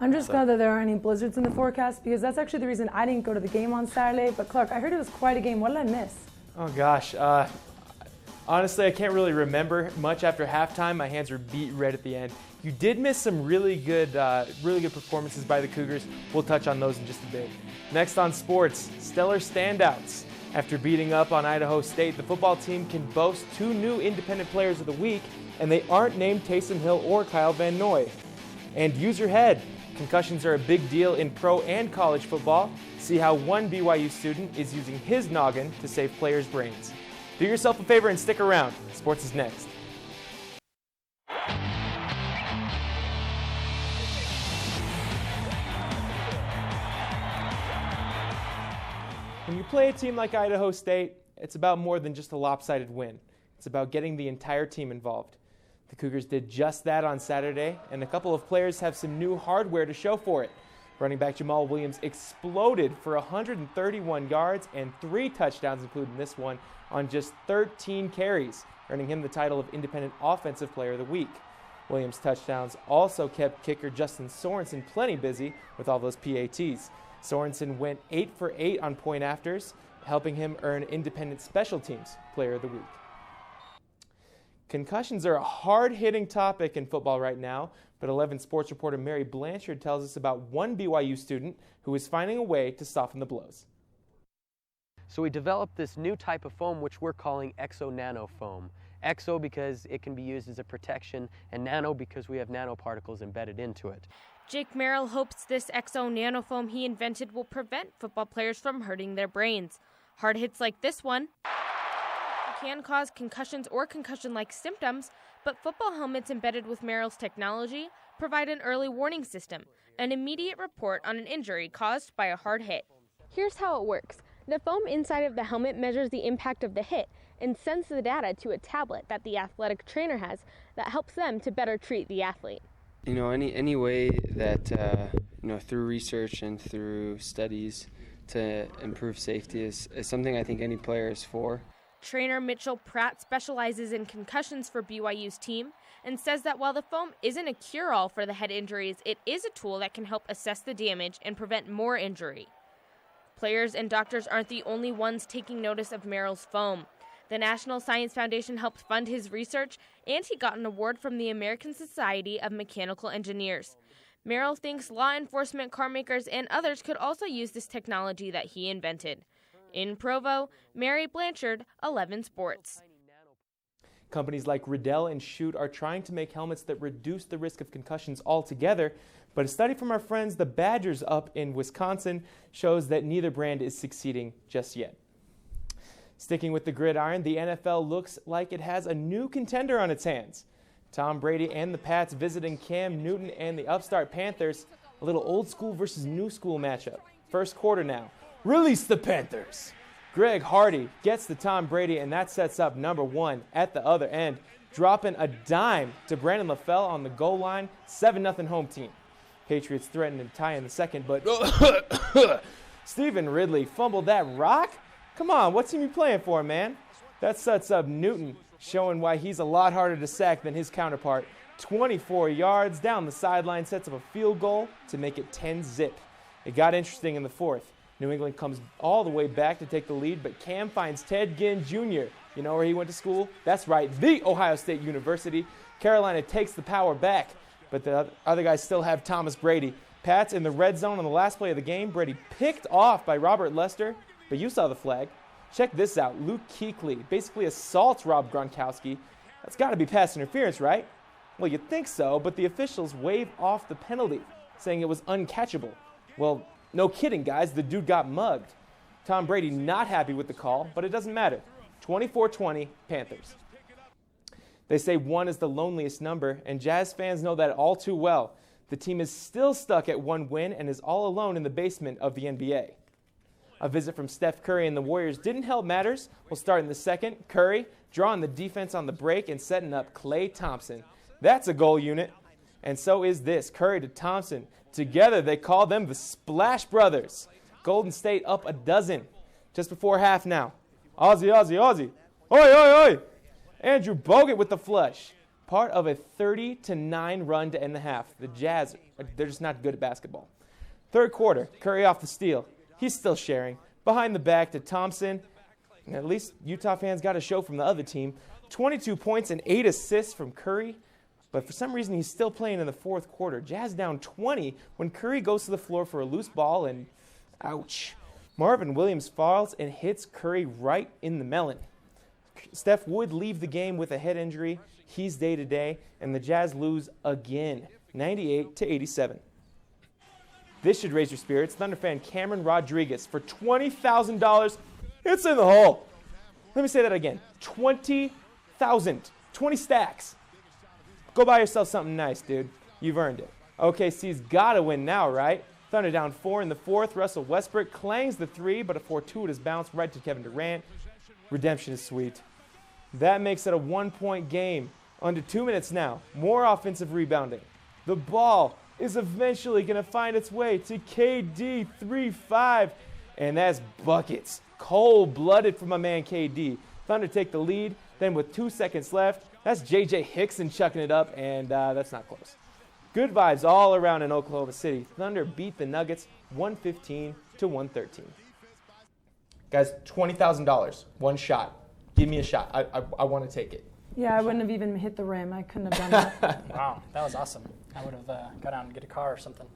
I'm just glad that there aren't any blizzards in the forecast, because that's actually the reason I didn't go to the game on Saturday. But Clark, I heard it was quite a game. What did I miss? Oh gosh, honestly, I can't really remember much after halftime. My hands were beat red at the end. You did miss some really good performances by the Cougars. We'll touch on those in just a bit. Next on sports, stellar standouts. After beating up on Idaho State, the football team can boast 2 new Independent Players of the Week, and they aren't named Taysom Hill or Kyle Van Noy. And use your head. Concussions are a big deal in pro and college football. See how one BYU student is using his noggin to save players' brains. Do yourself a favor and stick around. Sports is next. When you play a team like Idaho State, it's about more than just a lopsided win. It's about getting the entire team involved. The Cougars did just that on Saturday, and a couple of players have some new hardware to show for it. Running back Jamal Williams exploded for 131 yards and 3 touchdowns, including this one, on just 13 carries, earning him the title of Independent Offensive Player of the Week. Williams' touchdowns also kept kicker Justin Sorensen plenty busy with all those PATs. Sorensen went 8 for 8 on point afters, helping him earn Independent Special Teams Player of the Week. Concussions are a hard-hitting topic in football right now, but 11 sports reporter Mary Blanchard tells us about one BYU student who is finding a way to soften the blows. So we developed this new type of foam which we're calling Exo Nano Foam. Exo because it can be used as a protection, and nano because we have nanoparticles embedded into it. Jake Merrill hopes this Exo Nano Foam he invented will prevent football players from hurting their brains. Hard hits like this one can cause concussions or concussion-like symptoms, but football helmets embedded with Merrill's technology provide an early warning system, an immediate report on an injury caused by a hard hit. Here's how it works. The foam inside of the helmet measures the impact of the hit and sends the data to a tablet that the athletic trainer has that helps them to better treat the athlete. You know, any way that, through research and through studies to improve safety is something I think any player is for. Trainer Mitchell Pratt specializes in concussions for BYU's team and says that while the foam isn't a cure-all for the head injuries, it is a tool that can help assess the damage and prevent more injury. Players and doctors aren't the only ones taking notice of Merrill's foam. The National Science Foundation helped fund his research, and he got an award from the American Society of Mechanical Engineers. Merrill thinks law enforcement, car makers, and others could also use this technology that he invented. In Provo, Mary Blanchard, 11 Sports. Companies like Riddell and Schutt are trying to make helmets that reduce the risk of concussions altogether, but a study from our friends the Badgers up in Wisconsin shows that neither brand is succeeding just yet. Sticking with the gridiron, the NFL looks like it has a new contender on its hands. Tom Brady and the Pats visiting Cam Newton and the upstart Panthers. A little old school versus new school matchup. First quarter now. Release the Panthers. Greg Hardy gets to Tom Brady, and that sets up number 1 at the other end, dropping a dime to Brandon LaFell on the goal line. 7-0 home team. Patriots threatened to tie in the second, but Stephen Ridley fumbled that rock? Come on, what team you playing for, man? That sets up Newton, showing why he's a lot harder to sack than his counterpart. 24 yards down the sideline, sets up a field goal to make it 10-0. It got interesting in the fourth. New England comes all the way back to take the lead, but Cam finds Ted Ginn Jr. You know where he went to school? That's right, the Ohio State University. Carolina takes the power back, but the other guys still have Thomas Brady. Pats in the red zone on the last play of the game. Brady picked off by Robert Lester, but you saw the flag. Check this out. Luke Kuechly basically assaults Rob Gronkowski. That's got to be pass interference, right? Well, you'd think so, but the officials wave off the penalty, saying it was uncatchable. Well, no kidding, guys. The dude got mugged. Tom Brady not happy with the call, but it doesn't matter. 24-20, Panthers. They say 1 is the loneliest number, and Jazz fans know that all too well. The team is still stuck at 1 win and is all alone in the basement of the NBA. A visit from Steph Curry and the Warriors didn't help matters. We'll start in the second. Curry drawing the defense on the break and setting up Klay Thompson. That's a goal unit. And so is this. Curry to Thompson. Together they call them the Splash Brothers. Golden State up a dozen. Just before half now. Aussie, Aussie, Aussie. Oi, oi, oi. Andrew Bogut with the flush. part of a 30-9 run to end the half. The Jazz, they're just not good at basketball. Third quarter, Curry off the steal. He's still sharing. Behind the back to Thompson. And at least Utah fans got a show from the other team. 22 points and 8 assists from Curry. But for some reason, he's still playing in the fourth quarter. Jazz down 20 when Curry goes to the floor for a loose ball and ouch. Marvin Williams falls and hits Curry right in the melon. Steph would leave the game with a head injury. He's day-to-day, and the Jazz lose again, 98-87. This should raise your spirits. Thunder fan Cameron Rodriguez for $20,000. It's in the hole. Let me say that again. 20,000. 20 stacks. Go buy yourself something nice, dude. You've earned it. OKC's got to win now, right? Thunder down 4 in the fourth. Russell Westbrook clangs the 3, but a fortuitous bounce right to Kevin Durant. Redemption is sweet. That makes it a 1-point game. Under 2 minutes now. More offensive rebounding. The ball is eventually going to find its way to KD 3-5. And that's buckets. Cold-blooded from my man KD. Thunder take the lead. Then with 2 seconds left, that's J.J. Hickson chucking it up, and that's not close. Good vibes all around in Oklahoma City. Thunder beat the Nuggets 115-113. Guys, $20,000. One shot. Give me a shot. I want to take it. Yeah, I wouldn't have even hit the rim. I couldn't have done that. Wow, that was awesome. I would have got out and get a car or something.